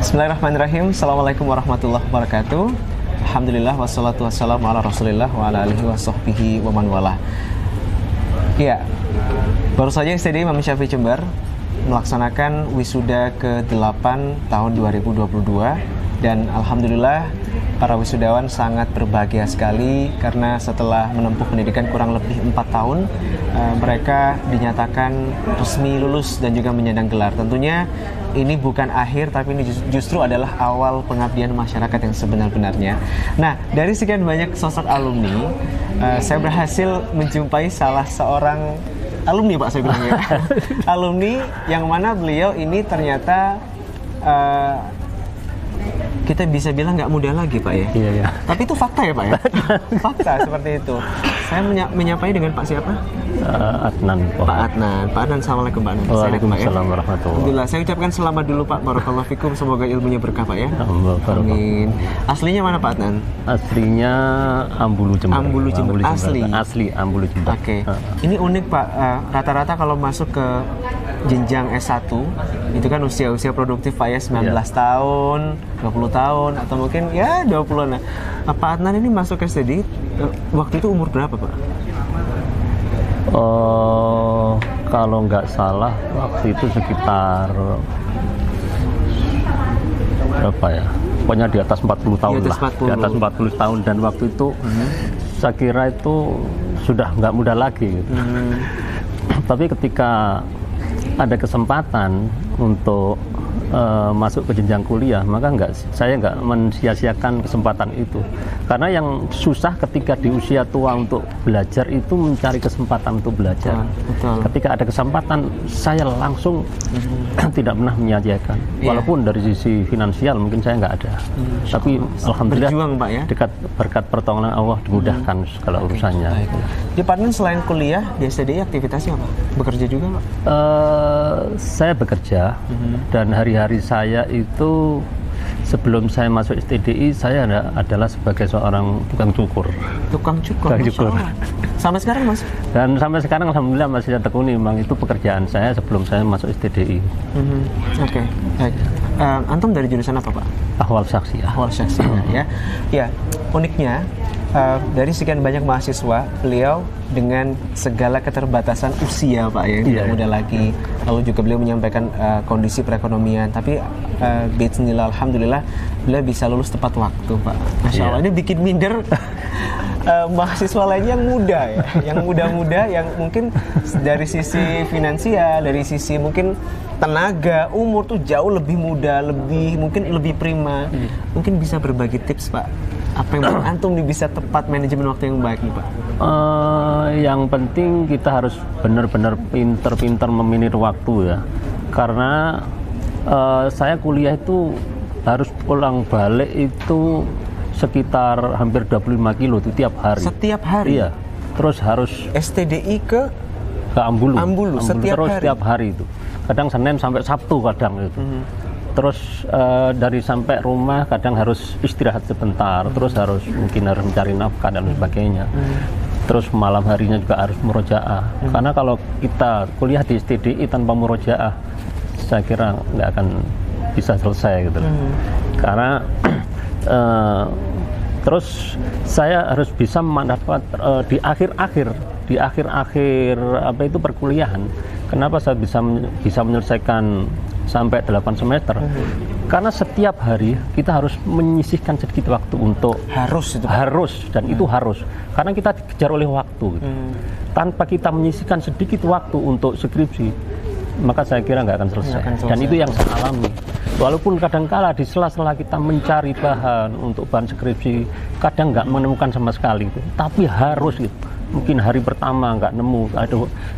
Bismillahirrahmanirrahim. Assalamualaikum warahmatullahi wabarakatuh. Alhamdulillah wassalatu wassalamu ala rasulillah wa ala alihi wa sahbihi wa man wala. Ya, baru saja STDI Imam Syafi'i Jember melaksanakan wisuda ke-8 tahun 2022. Dan Alhamdulillah para wisudawan sangat berbahagia sekali karena setelah menempuh pendidikan kurang lebih 4 tahun mereka dinyatakan resmi lulus dan juga menyandang gelar. Tentunya ini bukan akhir, tapi ini justru adalah awal pengabdian masyarakat yang sebenar-benarnya. Nah, dari sekian banyak sosok alumni, saya berhasil menjumpai salah seorang alumni, Pak, saya bilang ya. Alumni yang mana beliau ini ternyata kita bisa bilang nggak muda lagi, Pak, ya? Iya, ya. Tapi itu fakta ya, Pak, ya? Fakta seperti itu. Saya menyampai dengan Pak siapa? Adnan. Pak Adnan. Pak Adnan, assalamualaikum Pak Adnan. Waalaikumsalam warahmatullahi. Alhamdulillah, saya ucapkan selamat dulu Pak. Barakallahu fikum, semoga ilmunya berkah, Pak, ya. Amin. Aslinya mana Pak Adnan? Aslinya Ambulu Jember. Ambulu Jember. Asli Ambulu Jember. Oke. Ini unik, Pak. Rata-rata kalau masuk ke jenjang S1 itu kan usia produktif, Pak, ya, 19 tahun, 20 tahun, atau mungkin ya 20-an. Nah, Pak Adnan ini masuk ke STDI waktu itu umur berapa, Pak? Kalau nggak salah waktu itu sekitar berapa ya? Pokoknya di atas 40 tahun lah. Di atas 40 tahun, dan waktu itu saya kira itu sudah nggak muda lagi gitu. Tapi ketika ada kesempatan untuk masuk ke jenjang kuliah, maka saya nggak mensia-siakan kesempatan itu. Karena yang susah ketika di usia tua untuk belajar itu mencari kesempatan untuk belajar. Betul. Ketika ada kesempatan, saya langsung tidak pernah menyia-nyiakan. Walaupun dari sisi finansial mungkin saya nggak ada. Tapi alhamdulillah berjuang, Pak, ya? Berkat pertolongan Allah dimudahkan segala urusannya. Di Pak Adnan selain kuliah di STDI aktivitasnya apa? Bekerja juga, Pak? Saya bekerja, dan hari-hari saya itu sebelum saya masuk STDI, saya adalah sebagai seorang tukang cukur. Tukang cukur. Sampai sekarang, Mas? Dan sampai sekarang alhamdulillah masih saya tekuni. Memang itu pekerjaan saya sebelum saya masuk STDI. Oke. Baik. Antum dari jurusan apa, Pak? Ahwal Syakhsiyah. Ahwal Syakhsiyah, ya. Ya, uniknya dari sekian banyak mahasiswa, beliau dengan segala keterbatasan usia, Pak, ya, tidak muda lagi. Lalu juga beliau menyampaikan kondisi perekonomian, tapi bismillah, alhamdulillah beliau bisa lulus tepat waktu, Pak. Masya Allah, ini bikin minder mahasiswa lainnya yang muda, ya, yang muda-muda, yang mungkin dari sisi finansial, dari sisi mungkin tenaga, umur tuh jauh lebih muda, mungkin lebih prima. Mungkin bisa berbagi tips, Pak. Apa yang antum bisa tepat manajemen waktu yang baik nih, Pak? Yang penting kita harus benar-benar pintar-pintar memilih waktu, ya. Karena saya kuliah itu harus pulang balik itu sekitar hampir 25 kilo itu tiap hari. Setiap hari? Iya. Terus harus STDI ke Ambulu setiap terus hari? Setiap hari itu. Kadang Senin sampai Sabtu kadang itu. Terus dari sampai rumah kadang harus istirahat sebentar, terus mungkin harus mencari nafkah dan sebagainya. Terus malam harinya juga harus murojaah. Karena kalau kita kuliah di STDI tanpa murojaah, saya kira nggak akan bisa selesai gitu. Karena terus saya harus bisa mendapat di akhir-akhir apa itu perkuliahan. Kenapa saya bisa menyelesaikan sampai 8 semester? Karena setiap hari kita harus menyisihkan sedikit waktu untuk itu harus karena kita dikejar oleh waktu. Tanpa kita menyisihkan sedikit waktu untuk skripsi, maka saya kira nggak akan selesai. Dan itu yang saya alami. Walaupun kadang-kala di sela-sela kita mencari bahan untuk bahan skripsi, kadang nggak menemukan sama sekali, tapi harus gitu. Mungkin hari pertama nggak nemu,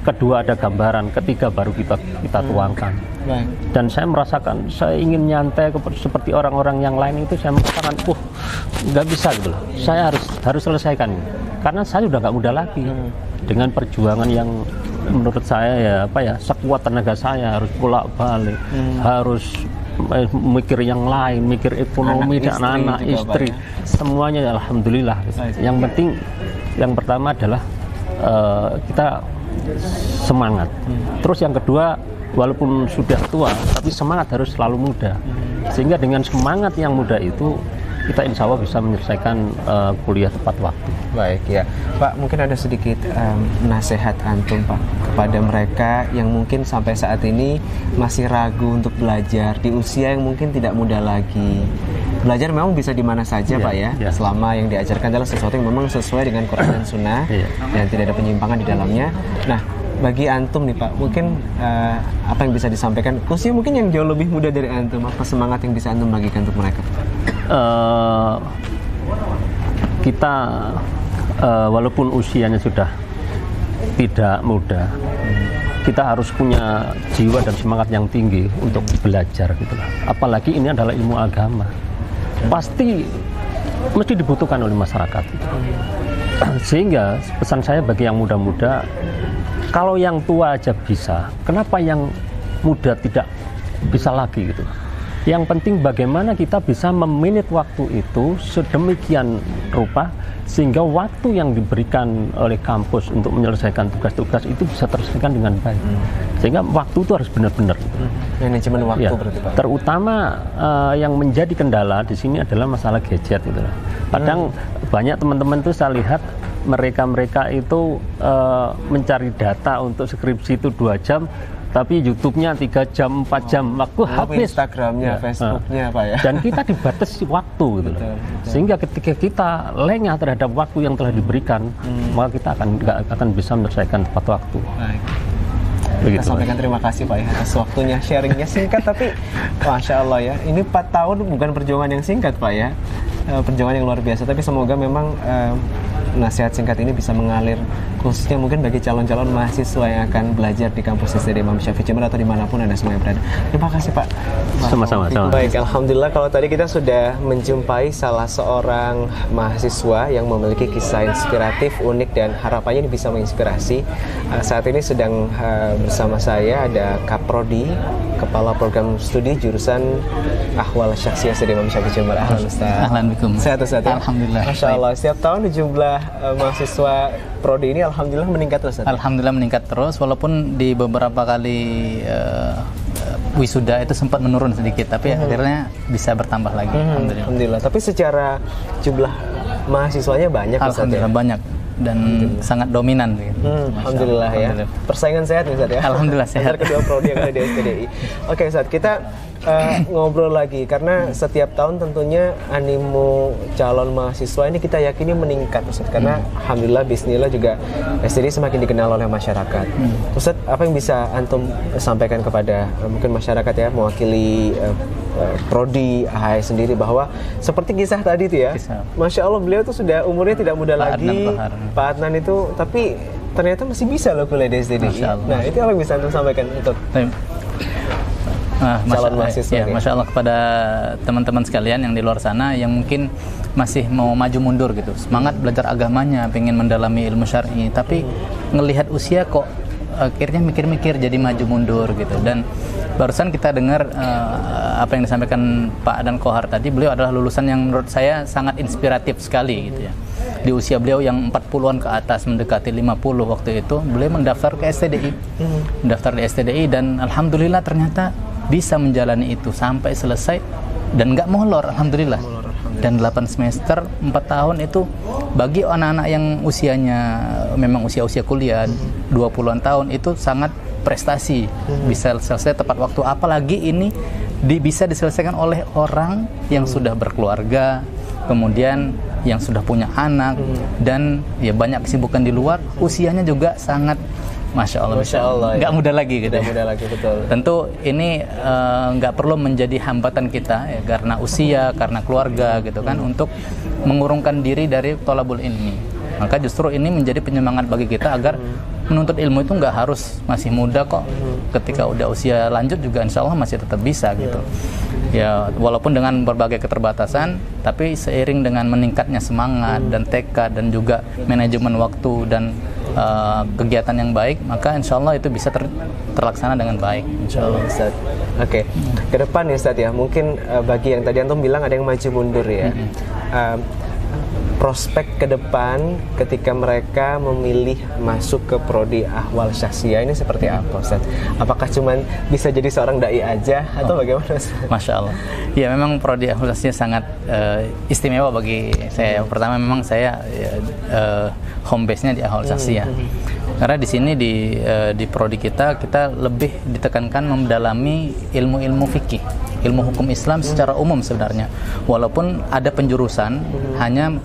kedua ada gambaran, ketiga baru kita tuangkan. Dan saya merasakan, saya ingin nyantai seperti orang-orang yang lain itu, saya merasakan, nggak bisa gitu loh. Saya harus selesaikan, karena saya udah nggak muda lagi. Dengan perjuangan yang menurut saya sekuat tenaga saya, harus pulang balik, harus mikir yang lain, mikir ekonomi dan anak istri, semuanya alhamdulillah. Yang penting, yang pertama adalah kita semangat. Terus yang kedua, walaupun sudah tua, tapi semangat harus selalu muda. Sehingga dengan semangat yang muda itu kita insya Allah bisa menyelesaikan kuliah tepat waktu. Baik ya, Pak, mungkin ada sedikit nasihat antum Pak kepada mereka yang mungkin sampai saat ini masih ragu untuk belajar di usia yang mungkin tidak muda lagi. Belajar memang bisa di mana saja Pak ya, selama yang diajarkan adalah sesuatu yang memang sesuai dengan Quran dan Sunnah dan tidak ada penyimpangan di dalamnya. Nah, bagi antum nih Pak, mungkin apa yang bisa disampaikan khususnya mungkin yang jauh lebih muda dari antum, apa semangat yang bisa antum bagikan untuk mereka? Kita walaupun usianya sudah tidak muda, kita harus punya jiwa dan semangat yang tinggi untuk belajar gitu lah. Apalagi ini adalah ilmu agama, pasti mesti dibutuhkan oleh masyarakat. Sehingga pesan saya bagi yang muda-muda, kalau yang tua aja bisa, kenapa yang muda tidak bisa lagi gitu? Yang penting bagaimana kita bisa memanage waktu itu sedemikian rupa sehingga waktu yang diberikan oleh kampus untuk menyelesaikan tugas-tugas itu bisa terselesaikan dengan baik. Sehingga waktu itu harus benar-benar. Manajemen waktu berarti Pak. Terutama yang menjadi kendala di sini adalah masalah gadget gitu. Kadang banyak teman-teman tuh saya lihat mereka itu mencari data untuk skripsi itu 2 jam, tapi YouTube-nya 3 jam, 4 jam, waktu habis. Instagram-nya, Facebook-nya Pak ya. Dan kita dibatasi waktu gitu loh. Sehingga ketika kita lengah terhadap waktu yang telah diberikan, maka kita nggak akan bisa menyelesaikan tepat waktu. Baik. Kita sampaikan terima kasih Pak ya atas waktunya, sharingnya singkat tapi Masya Allah ya, ini 4 tahun bukan perjuangan yang singkat Pak ya, perjuangan yang luar biasa, tapi semoga memang nasihat singkat ini bisa mengalir khususnya mungkin bagi calon-calon mahasiswa yang akan belajar di kampus SD Imam Syafi'i Jember atau dimanapun Anda semua yang berada. Terima kasih Pak. Sama-sama. Baik, Alhamdulillah kalau tadi kita sudah menjumpai salah seorang mahasiswa yang memiliki kisah inspiratif, unik dan harapannya ini bisa menginspirasi. Saat ini sedang bersama saya ada Kaprodi, Kepala Program Studi Jurusan Ahwal Syakhsiyah SD Imam Syafi'i Jember. Ahlan Ustaz. Ahlan bikum. Sehat Ustaz ya? Alhamdulillah. Masya Allah, setiap tahun jumlah mahasiswa Prodi ini Alhamdulillah meningkat terus. Alhamdulillah meningkat terus, walaupun di beberapa kali wisuda itu sempat menurun sedikit, tapi akhirnya bisa bertambah lagi. Alhamdulillah. Tapi secara jumlah mahasiswanya banyak. Alhamdulillah banyak dan sangat dominan. Alhamdulillah ya. Persaingan sehat nih Ustaz ya. Alhamdulillah sehat. Antara kedua prodi yang ada di STDI. Oke Ustaz, kita ngobrol lagi karena setiap tahun tentunya animo calon mahasiswa ini kita yakini meningkat Ustaz, karena alhamdulillah bismillah juga STDI semakin dikenal oleh masyarakat. Ustaz, apa yang bisa antum sampaikan kepada mungkin masyarakat ya, mewakili prodi AHI sendiri, bahwa seperti kisah tadi tuh ya, Masya Allah beliau tuh sudah umurnya tidak muda lagi, Pak Adnan itu, tapi ternyata masih bisa loh kuliah di STDI. Nah itu apa yang bisa antum sampaikan untuk calon mahasiswa ya, Masya Allah kepada teman-teman sekalian yang di luar sana yang mungkin masih mau maju mundur gitu, semangat belajar agamanya, pengen mendalami ilmu syar'i, tapi ngelihat usia kok akhirnya mikir-mikir jadi maju mundur gitu. Dan barusan kita dengar apa yang disampaikan Pak Adan Kohar tadi, beliau adalah lulusan yang menurut saya sangat inspiratif sekali gitu ya. Di usia beliau yang 40-an ke atas, mendekati 50 waktu itu, beliau mendaftar ke STDI, mendaftar di STDI, dan alhamdulillah ternyata bisa menjalani itu sampai selesai dan nggak molor, alhamdulillah. Dan 8 semester, 4 tahun itu bagi anak-anak yang usianya memang usia-usia kuliah 20-an tahun itu sangat prestasi, bisa selesai tepat waktu. Apalagi ini bisa diselesaikan oleh orang yang sudah berkeluarga, kemudian yang sudah punya anak, dan ya banyak kesibukan di luar, usianya juga sangat Masya Allah, nggak mudah lagi gitu. Nggak mudah lagi, betul. Tentu ini nggak perlu menjadi hambatan kita ya, karena usia, karena keluarga gitu kan, untuk mengurungkan diri dari thalabul ilmi. Maka justru ini menjadi penyemangat bagi kita agar menuntut ilmu itu nggak harus masih muda kok. Ketika udah usia lanjut juga insya Allah masih tetap bisa gitu. Ya walaupun dengan berbagai keterbatasan, tapi seiring dengan meningkatnya semangat dan tekad dan juga manajemen waktu dan kegiatan yang baik, maka insya Allah itu bisa terlaksana dengan baik, insya Allah. Ustaz. Oke, ke depan ya Ustaz ya, mungkin bagi yang tadi antum bilang ada yang maju mundur ya. prospek ke depan ketika mereka memilih masuk ke prodi ahwal syahsiyah ini seperti apa, Ustaz? Apakah cuman bisa jadi seorang dai aja atau bagaimana, Ustaz? Masya Allah. Ya, memang prodi ahwal syahsiyah sangat istimewa bagi saya. Pertama, memang saya home base-nya di ahwal syahsiyah. Karena di sini di prodi kita lebih ditekankan mendalami ilmu-ilmu fikih, ilmu hukum Islam secara umum sebenarnya. Walaupun ada penjurusan, hanya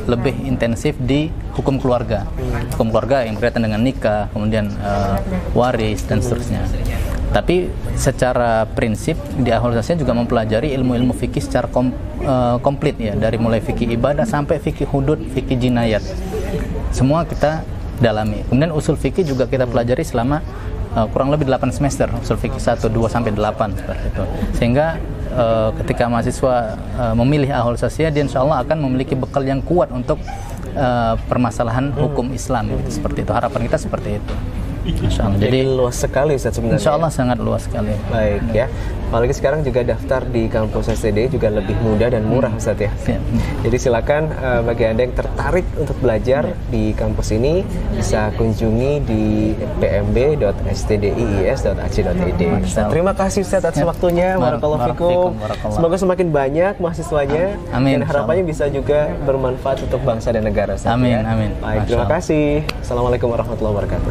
lebih intensif di hukum keluarga. Hukum keluarga yang berkaitan dengan nikah, kemudian waris dan seterusnya. Tapi secara prinsip di ahwal syahsiyah juga mempelajari ilmu-ilmu fikih secara komplit ya, dari mulai fikih ibadah sampai fikih hudud, fikih jinayat. Semua kita dalami. Kemudian usul fikih juga kita pelajari selama kurang lebih 8 semester, usul fikih 1, 2 sampai 8 seperti itu. Sehingga ketika mahasiswa memilih ahwal syahsiyah, dia insyaallah akan memiliki bekal yang kuat untuk permasalahan hukum Islam gitu, seperti itu. Harapan kita seperti itu. Insyaallah. Jadi luas sekali, Ustaz, sebenarnya. Insyaallah sangat luas sekali. Baik ya. Apalagi sekarang juga daftar di kampus STD juga lebih mudah dan murah, Ustaz ya. Jadi silakan bagi Anda yang tertarik untuk belajar di kampus ini bisa kunjungi di pmb.stdiis.ac.id. Terima kasih, Ustaz, atas waktunya. Barakallahu fikum. Semoga semakin banyak mahasiswanya. Amin. Dan harapannya bisa juga bermanfaat untuk bangsa dan negara, Ustaz. Amin, ya. amin. Baik, terima kasih. Assalamualaikum warahmatullahi wabarakatuh.